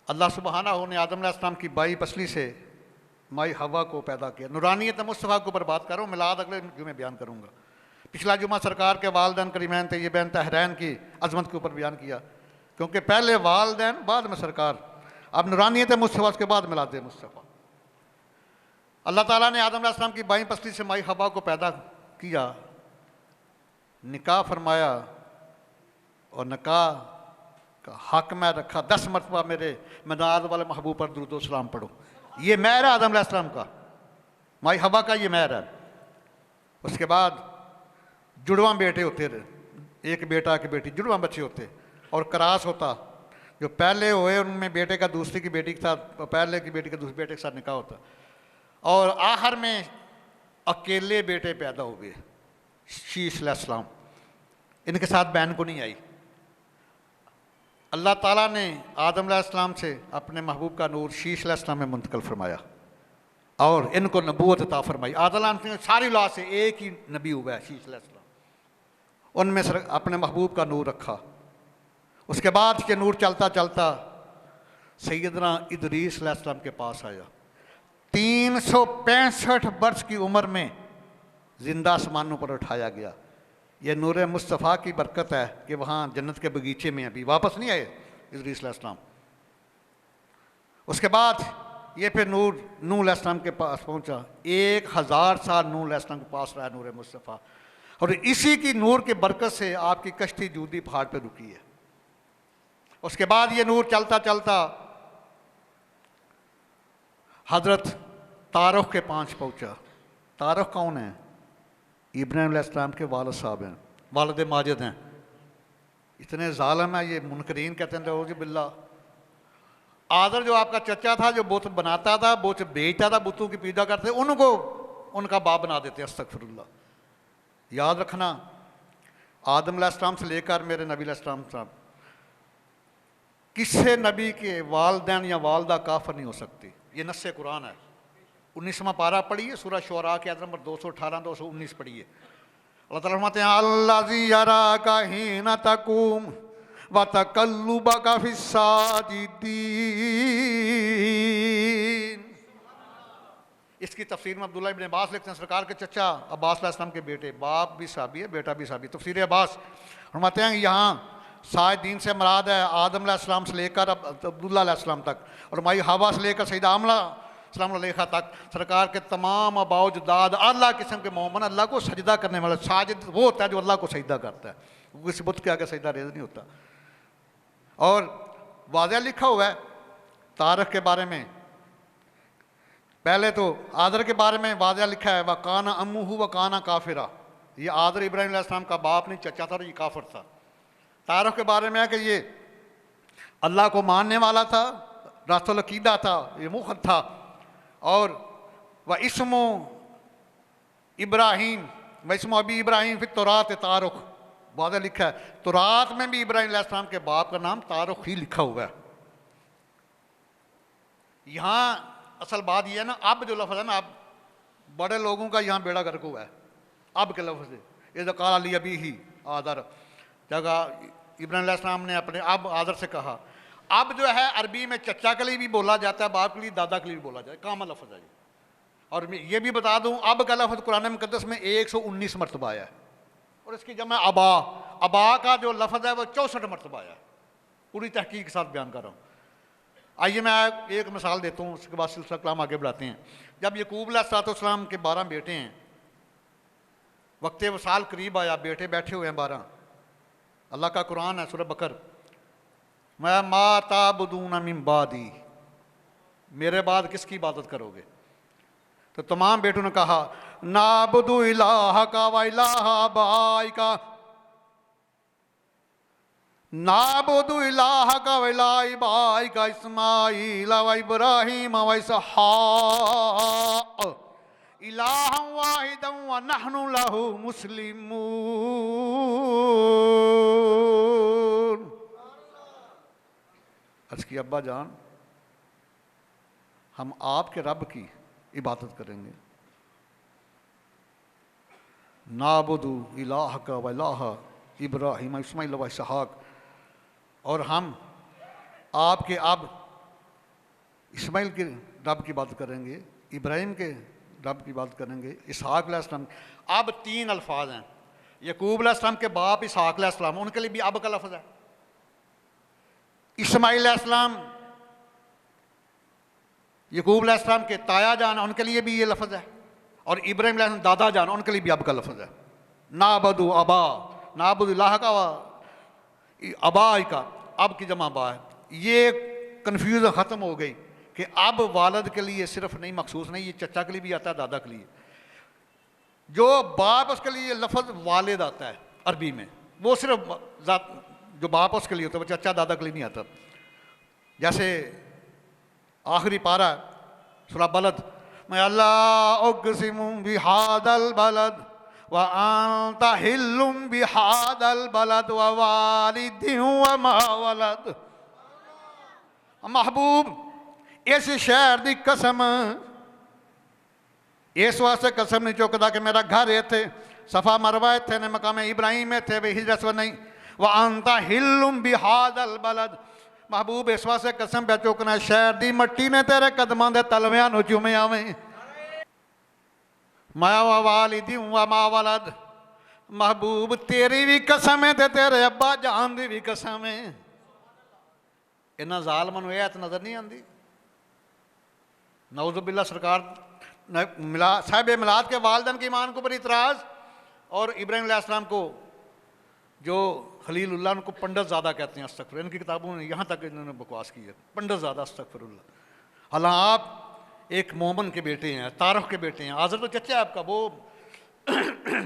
अल्लाह सुब्हानहू ने आदम अलैहिस्सलाम की बाई पसली से माई हवा को पैदा किया। नूरानियत मुस्तफ़ा के ऊपर बात कर रहा हूँ, मिलाद अगले जुमे बयान करूँगा। पिछला जुमा सरकार के वालदैन करीमैन तय्यबैन तहरैन की अजमत के ऊपर बयान किया, क्योंकि पहले वालदैन बाद में सरकार, अब नूरानियत मुस्तफ़ा उसके बाद मिलाद मुस्तफ़ा। अल्लाह ताला ने आदम अलैहिस्सलाम की बाई पसली से माई हवा को पैदा किया, निकाह फरमाया और निकाह का हक मैं रखा। 10 मरतबा मेरे मदाद वाले महबूब पर दुरूद व सलाम पढ़ो। ये महर है आदम अलैहिस्सलाम का, माई हवा का ये महर है। उसके बाद जुड़वा बेटे होते रहे, एक बेटा एक बेटी, जुड़वा बच्चे होते और करास होता। जो पहले हुए उनमें बेटे का दूसरी की बेटी के साथ, पहले की बेटी का दूसरे बेटे के साथ निकाह होता और आखिर में अकेले बेटे पैदा हो गए, शीश अलैहिस्सलाम। इनके साथ बहन को नहीं आई। अल्लाह ताला ने आदम अलैहिस्सलाम से अपने महबूब का नूर शीश अलैहिस्सलाम में मुंतकिल फरमाया और इनको नबूवत अता फरमाई। आदम अलैहिस्सलाम सारी औलाद से एक ही नबी हुआ है, शीश अलैहिस्सलाम। उनमें से अपने महबूब का नूर रखा। उसके बाद ये नूर चलता चलता सैयदना इदरीस अलैहिस्सलाम के पास आया। 365 वर्ष की उम्र में जिंदा आसमानों पर उठाया गया। ये नूर मुस्तफ़ा की बरकत है कि वहाँ जन्नत के बगीचे में अभी वापस नहीं आए इदरीस अलैहिस्सलाम। उसके बाद ये फिर नूह अलैहिस्सलाम के पास पहुँचा। 1000 साल नूह अलैहिस्सलाम के पास रहा नूर मुस्तफ़ा, और इसी की नूर की बरकत से आपकी कश्ती जूदी पहाड़ पर रुकी है। उसके बाद ये नूर चलता चलता हजरत तारुख के पास पहुँचा। तारुख कौन है? इब्राहीम अलैहिस्सलाम के वालिद साहब हैं, वालिद माजिद हैं। इतने जालिम है ये, मुनकरीन कहते हैं रोज़ बिल्ला। आदर जो आपका चचा था, जो बुत बनाता था, बुत बेचता था, बुतों की पूजा करते, उनको उनका बाप बना देते। अस्तगफिरुल्लाह। याद रखना, आदम अलैहिस्सलाम से लेकर मेरे नबी अलैहिस्सलाम साहब, किसी नबी के वालदैन या वालदा काफिर नहीं हो सकती। ये नस्से कुरान है। 19वां पारा पढ़िए, सूरह शुअरा के आयत नंबर 218 219 पढ़िए। अल्लाह ताला फरमाते हैं अल्लज़ी यराका हीना तकूम व तक़ल्लुबका फ़िस्साजिदीन। इसकी तफसीर में अब्दुल्लाह इब्न अब्बास लिखते हैं, सरकार के चचा अब्बास अलैहिस्सलाम के बेटे, बाप भी साहबी है, बेटा भी साहबी। तफसीर अब्बास फरमाते हैं यहाँ साजिदीन से मुराद है आदम अलैहिस्सलाम से लेकर अब्दुल्लाह अलैहिस्सलाम तक, और माई हवा से लेकर सैयदा आमना सलाम अलैहा तक सरकार के तमाम अबाउजदाद अल्लाह किस्म के मोमन, अल्लाह को सजदा करने वाला। साजिद वो होता है जो अल्लाह को सजदा करता है, किसी बुत के आगे सजदा रेज नहीं होता। और वाज़ह लिखा हुआ है तारक के बारे में। पहले तो आदर के बारे में वाज़ह लिखा है वकाना अम्मुहु वकाना काफिरा। ये आदर इब्राहीम अलैहिस्सलाम का बाप नहीं, चचा था, और ये काफिर था। तारक के बारे में है कि ये अल्लाह को मानने वाला था, रास्तुल अकीदा था, ये मुखद था। और वह इसमो इब्राहीम व इसमो अबी इब्राहीम फिर तौरात तारुख, वाज़ह लिखा है। तौरात में भी इब्राहीम अलैहिस्सलाम के बाप का नाम तारुख ही लिखा हुआ है। यहाँ असल बात यह है ना, अब जो लफ्ज़ है ना, अब बड़े लोगों का यहाँ बेड़ा गर्क हुआ है। अब के लफ्ज़ से ये काल अली अभी ही आदर, जगह इब्राहीम अलैहिस्सलाम ने अपने अब आदर से कहा। अब जो है अरबी में चचा के लिए भी बोला जाता है, बाप के लिए, दादा के लिए भी बोला जाता है, कामन लफ्ज़ है ये। और मैं ये भी बता दूं, अब का लफ्ज़ कुरान मुक़द्दस में 119 मरतबा आया है, और इसकी जमा अबा, अबा का जो लफ्ज़ है वो 64 मरतबा आया है। पूरी तहकीक के साथ बयान कर रहा हूँ। आइए मैं एक मिसाल देता हूँ, उसके बाद सिलसिला कलाम आगे बढ़ाते हैं। जब यकूब अलैहिस्सलाम के 12 बेटे हैं, वक्त वसाल करीब आया, बेटे बैठे हुए हैं 12। अल्लाह का कुरान है, सूरह बकर, मैं मा ताबुदून मिन बादी, मेरे बाद किसकी इबादत करोगे? तो तमाम बेटों ने कहा नाबुदु इलाहका व इलाहा आबाइका, नाबुदु इलाहका व इलाहा आबाइका इस्माईल व इब्राहीम व इसहाक़ इलाहन वाहिदन व नहनु लहु मुस्लिमून। अर्ज़ की अब्बा जान, हम आपके रब की इबादत करेंगे। नाबुदु इलाहका व इलाहा इब्राहीम इस्माईल व इसहाक़, और हम आपके अब इस्माइल के रब की बात करेंगे, इब्राहिम के रब की बात करेंगे, इसहाक अलैहिस्सलाम। अब 3 अल्फाज हैं। यकूब अलैहिस्सलाम के बाप इसहाक अलैहिस्सलाम, उनके लिए भी अब का लफ्ज़ है। इस्माइल अलैहिस्सलाम यकूब अलैहिस्सलाम के ताया जान, उनके लिए भी ये लफ्ज़ है। और इब्राहिम अलैहिस्सलाम दादा जान, उनके लिए भी अब का लफ्ज़ है। नाबदु अबा, नाबुदुल्लाह का अबा का, अब की जमा बा है। ये कन्फ्यूज़न ख़त्म हो गई कि अब वालद के लिए सिर्फ नहीं मखसूस नहीं, ये चचा के लिए भी आता है, दादा के लिए। जो बाप उसके लिए लफ्ज़ वालिद आता है अरबी में, वो सिर्फ जो बाप उसके लिए होता है, वो चचा दादा के लिए नहीं आता। जैसे आखिरी पारा सूरह बलद में, अल्लाह उक़सिमु बिहादल बलद व अंता हिल्लुम बिहादल बलद व वालिदिन व मा वलद। महबूब इस शहर की कसम, इस वास्ते कसम नहीं चुकता कि मेरा घर इत्थे, सफ़ा मरवा इत्थे ने, मकाम इब्राहिम इत्थे, वे हिजरत नहीं। व अंता हिल्लुम बिहादल बलद, महबूब इस वास्ते कसम पे चुकना शहर की मट्टी ने तेरे कदमां दे तलवियां नूं चूमिया वे। माया व वालिदिन व मा वलद, महबूब तेरी भी कसम है ते तेरे अब्बा जान दी भी कसम है। इन्हां ज़ालमां नूं ऐत नज़र नहीं आती। नौज़ुबिल्लाह सरकार साहिब मिलाद के वालदैन के ईमान के ऊपर इतराज़, और इब्राहिम अलैहिस्सलाम को जो खलीलुल्लाह, उनको पंडित ज़्यादा कहते हैं, अस्तगफिर। इनकी किताबों में यहाँ तक इन्होंने बकवास की है, पंडित ज़्यादा, अस्तगफिरुल्लाह। हालांकि आप एक मोमन के बेटे हैं, तारख के बेटे हैं। आज़र तो चचा है आपका, वो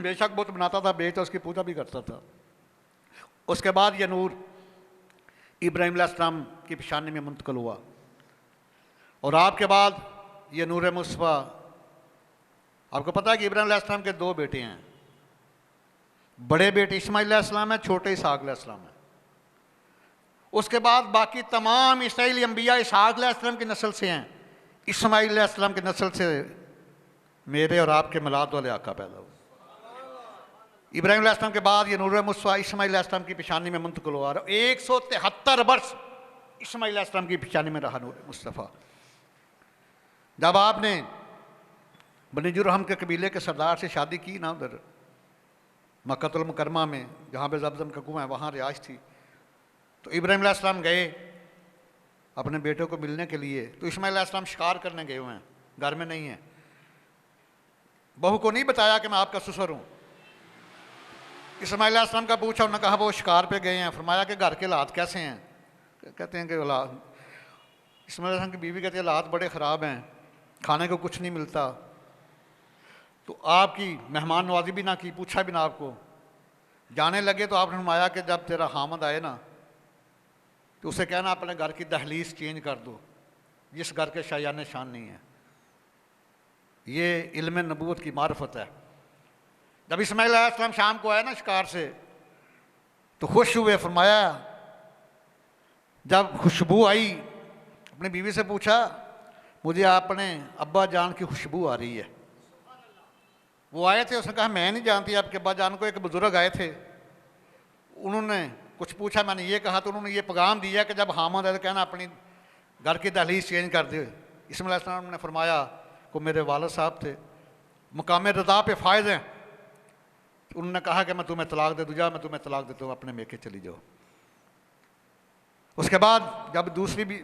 बेशक बुत बनाता था, बेच उसकी पूजा भी करता था। उसके बाद ये नूर इब्राहिम अलैहिस्सलाम की पेशानी में मुंतकिल हुआ, और आपके बाद ये नूर मुस्तफ़ा। आपको पता है कि इब्राहिम अलैहिस्सलाम के 2 बेटे हैं। बड़े बेटे इस्माइल अलैहिस्सलाम है, छोटे इसहाक अलैहिस्सलाम है। उसके बाद बाकी तमाम इसराइली अंबिया इसहाक अलैहिस्सलाम की नस्ल से हैं। इस्माइल अलैहिस्सलाम की नस्ल से मेरे और आपके मिलाद वाले आका पैदा हुए। इब्राहिम अलैहिस्सलाम के बाद ये नूर मुस्तफ़ा इस्माइल अलैहिस्सलाम की पेशानी में मुंतकिल हुआ। 173 वर्ष इस्माइल अलैहिस्सलाम की पेशानी में रहा नूर मुस्तफ़ा। जब आपने बनी जुरहम के कबीले के सरदार से शादी की ना, उधर मक्कातुल मुकरमा में, जहाँ पे ज़मज़म का कुआं है, वहाँ रिहाइश थी। तो इब्राहिम अलैहिस्सलाम गए अपने बेटों को मिलने के लिए। तो इस्माइल अलैहिस्सलाम शिकार करने गए हुए हैं, घर में नहीं है। बहू को नहीं बताया कि मैं आपका ससुर हूँ। इस्माइल अलैहिस्सलाम का पूछा, उन्होंने कहा वो शिकार पे गए हैं। फरमाया कि घर के हालात कैसे हैं? कहते हैं कि हालात, इस्माइल अलैहिस्सलाम की बीवी कहती है हालात बड़े ख़राब हैं, खाने को कुछ नहीं मिलता। तो आपकी मेहमान नवाजी भी ना की, पूछा भी ना आपको। जाने लगे तो आपने फरमाया कि जब तेरा हामद आए ना, तो उसे कहना अपने घर की दहलीज चेंज कर दो, जिस घर के शायान शान नहीं है। ये इल्म नबूवत की मार्फत है। जब इस्माइल अलैहिस्सलाम शाम को आए ना शिकार से, तो खुश हुए। फरमाया जब खुशबू आई, अपनी बीवी से पूछा, मुझे अपने अब्बा जान की खुशबू आ रही है। वो आए थे, उसने कहा मैं नहीं जानती आपके अब्बा जान को। एक बुजुर्ग आए थे, उन्होंने कुछ पूछा, मैंने ये कहा, तो उन्होंने ये पैगाम दिया कि जब हामद है तो कहना अपनी घर की दहलीज चेंज कर दे। इस्माइल अलैहिस्सलाम ने फरमाया को मेरे वालिद साहब थे, मकाम रज़ा पे फायद हैं। उन्होंने कहा कि मैं तुम्हें तलाक दे दूँ, जा मैं तुम्हें तलाक देता हूँ, अपने मेके चली जाओ। उसके बाद जब दूसरी भी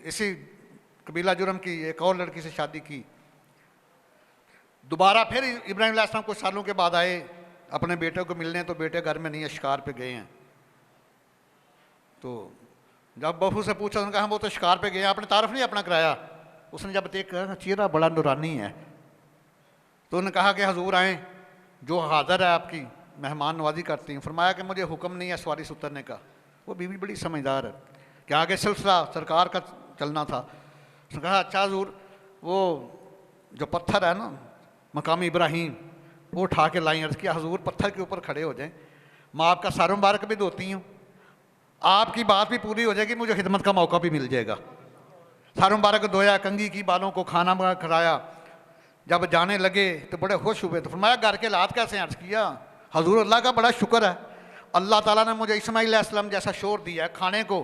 इसी कबीला जुर्म की एक और लड़की से शादी की, दोबारा फिर इब्राहिम अलैहिस्सलाम कुछ सालों के बाद आए अपने बेटे को मिलने। तो बेटे घर में नहीं है, शिकार पे गए हैं। तो जब बहू से पूछा, उन्होंने कहा वो तो शिकार पे गए हैं, आपने तारफ़ नहीं अपना कराया। उसने जब देखा चेहरा बड़ा नूरानी है, तो उन्होंने कहा कि हजूर आएँ, जो हाज़िर है आपकी मेहमान नवाजी करती हैं। फरमाया कि मुझे हुक्म नहीं है सवारी से उतरने का। वो बीवी बड़ी समझदार है कि आगे सिलसिला सरकार का चलना था। उसने कहा अच्छा हजूर, वो जो पत्थर है ना मकामी इब्राहिम, वो उठा के लाई। अर्ज़ किया हजूर पत्थर के ऊपर खड़े हो जाएं, मैं आपका सर मुबारक भी धोती हूँ, आपकी बात भी पूरी हो जाएगी, मुझे खिदमत का मौका भी मिल जाएगा। सर मुबारक धोया, कंघी की, बालों को खाना खिलाया। जब जाने लगे तो बड़े खुश हुए। तो फरमाया घर के हालात कैसे हैं? अर्ज़ किया हजूर अल्लाह का बड़ा शुक्र है, अल्लाह ताला ने मुझे इस्माइल अलैहिस्सलाम जैसा शोर दिया है, खाने को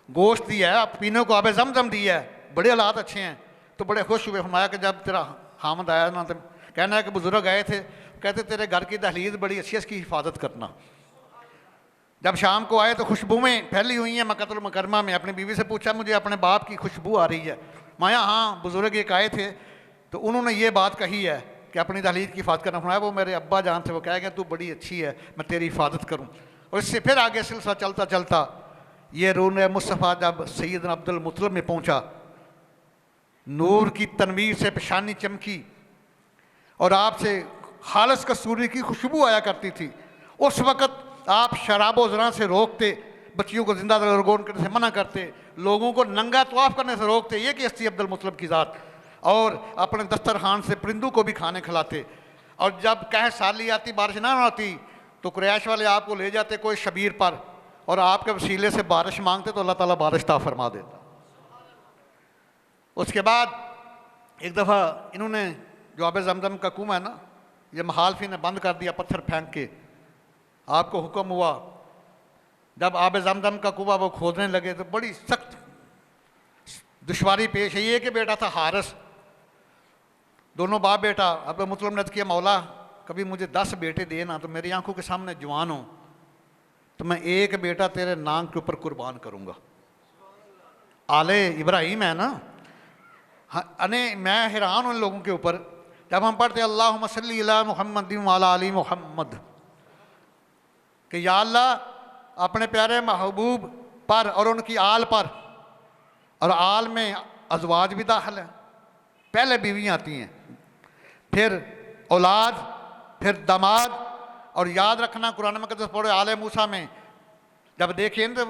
गोश्त दिया है, आप पीने को आबे जमजम दिया है, बड़े हालात अच्छे हैं। तो बड़े खुश हुए। फरमाया कि जब तेरा हामद आया ना, तो कहना है कि बुजुर्ग आए थे, कहते तेरे घर की दहलीज बड़ी अच्छी है, इसकी हिफाजत करना। जब शाम को आए तो खुशबुएँ फैली हुई हैं मक्कातुल मुकर्रमा में। अपनी बीवी से पूछा, मुझे अपने बाप की खुशबू आ रही है। माया हाँ, बुजुर्ग एक आए थे तो उन्होंने ये बात कही है कि अपनी दहलीज की हिफाजत करना। फरमाया वो मेरे अब्बा जान थे, वो कह गए तू बड़ी अच्छी है, मैं तेरी हिफाजत करूँ। और इससे फिर आगे सिलसिला चलता चलता ये रून मुस्तफ़ा जब सैयदना अब्दुल मुत्तलिब में पहुँचा, नूर की तनवीर से पेशानी चमकी और आपसे खालिस कसूरी की खुशबू आया करती थी। उस वक़्त आप शराबो ज़रा से रोकते, बच्चियों को जिंदा रगोन करने से मना करते, लोगों को नंगा तवाफ़ करने से रोकते, ये कैसी अब्दुल मुत्तलिब की ज़ात। और अपने दस्तरखान से परिंदों को भी खाने खिलाते। और जब कह साली आती, बारिश ना आती, तो कुरैश वाले आपको ले जाते कोई शबीर पर और आपके वसीले से बारिश मांगते, तो अल्लाह ताला बारिश ता फरमा देता। उसके बाद एक दफ़ा इन्होंने जो आब जमजम का कुआं है ना, ये महालफी ने बंद कर दिया पत्थर फेंक के। आपको हुक्म हुआ, जब आब जमजम का कुआं वो खोदने लगे तो बड़ी सख्त दुश्वारी पेश है। ये कि बेटा था हारिस, दोनों बाप बेटा। अब मुत्तलिब ने किया, मौला कभी मुझे 10 बेटे दे ना, तो मेरी आंखों के सामने जवान हो तो मैं एक बेटा तेरे नाम के ऊपर कुर्बान करूंगा। आले इब्राहिम है ना। हाँ, अने मैं हैरान हूँ इन लोगों के ऊपर। जब हम पढ़ते अल्लाहुम्मा सल्ली अला मुहम्मद व अला आलि मुहम्मद, कि या अल्लाह अपने प्यारे महबूब पर और उनकी आल पर, और आल में अजवाज भी दाखिल है, पहले बीवियाँ आती हैं, फिर औलाद, फिर दामाद। और याद रखना कुरान मुक़द्दस पढ़े आले मूसा में, जब देखिए तो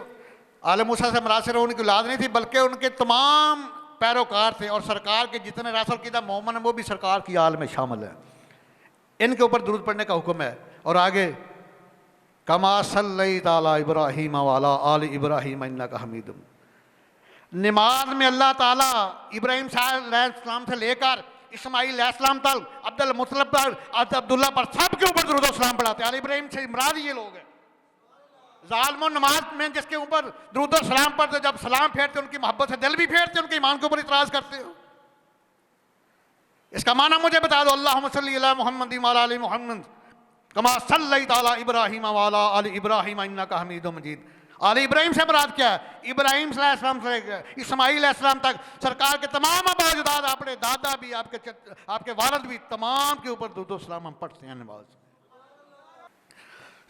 आले मूसा से मुराद सिर्फ उनकी औलाद नहीं थी, बल्कि उनके तमाम पैरोकार थे। और सरकार के जितने रासुल कीदा मोमन है वो भी सरकार की आल में शामिल है। इनके ऊपर दुरूद पढ़ने का हुक्म है। और आगे कमा सल्लैता अला इब्राहीम व अला आलि इब्राहीम इन्नका हमीदुम। नमाज में अल्लाह ताला इब्राहिम अलैहिस्सलाम से लेकर इस्माईल अलैहिस्सलाम तक, अब्दुल मुत्तलिब पर, अब्दुल्ला पर, सब के ऊपर दुरूद सलाम पढ़ाते हैं। अली इब्राहिम से इमराद ये लोग हैं। जालिमों नमाज में जिसके ऊपर दुरूद सलाम पढ़ते, जब सलाम फेरते उनकी मोहब्बत से दिल भी फेरते, उनके ईमान के ऊपर इतराज़ करते हो। इसका माना मुझे बता दो। अल्लाहुम्मा सल्ली अला मुहम्मद व अला आलि मुहम्मद कमा सल्लैता अला इब्राहीम व अला आलि इब्राहीम इन्नका हमीदुम मजीद। आले इब्राहिम से मुराद क्या है? इब्राहिम अलैहिस्सलाम से इस्माईल अलैहिस्सलाम तक सरकार के तमाम अबाजदाद, अपने दादा भी, आपके वालिद भी, तमाम के ऊपर दुरूद सलाम हम पढ़ते हैं नमाज।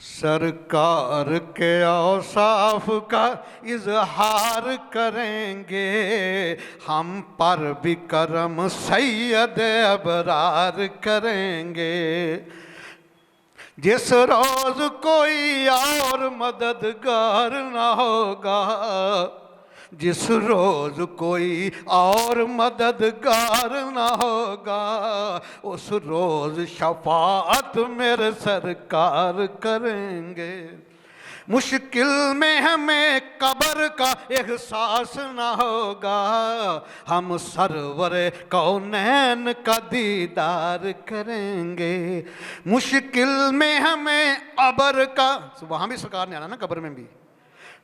सरकार के औसाफ का इजहार करेंगे, हम पर भी करम सैयद अबरार करेंगे। जिस रोज कोई और मददगार ना होगा, जिस रोज कोई और मददगार ना होगा, उस रोज शफाअत मेरे सरकार करेंगे। मुश्किल में हमें कब्र का एहसास ना होगा, हम सरवरे कौनैन का दीदार करेंगे। मुश्किल में हमें कब्र का, वहाँ भी सरकार ने आना ना कब्र में भी,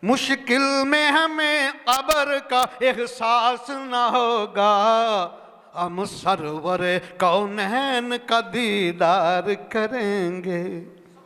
मुश्किल में हमें कब्र का एहसास ना होगा, हम सरवरे कौनैन का दीदार करेंगे।